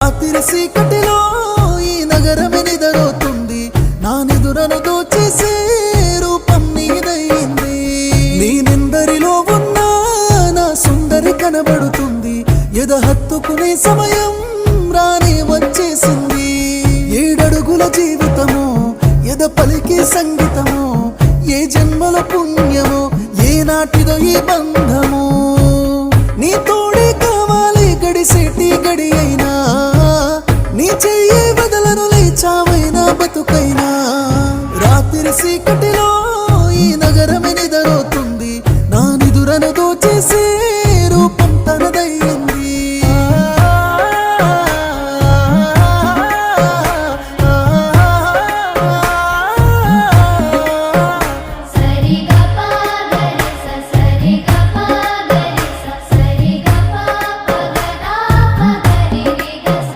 రాత్రి చీకటిలో ఈ నగరమే నిద్రపోతుంది, నా నిదురను దోచేసే రూపం నీదయింది. నేనెందరిలో ఉన్నా నా సుందరి కనబడుతుంది, ఎద హత్తుకునే సమయం రానే వచ్చేసింది. 7 అడుగుల జీవితము, ఎద పలికే సంగీతము, ఏ జన్మల పుణ్యమో ఏ నాటిదో ఈ బంధము. నీ తోడే కావాలి గడిసేటి గడి అయినా, నీ చెయ్యి వదలను లేచావైనా బతుకైనా. రాత్రి చీకటిలో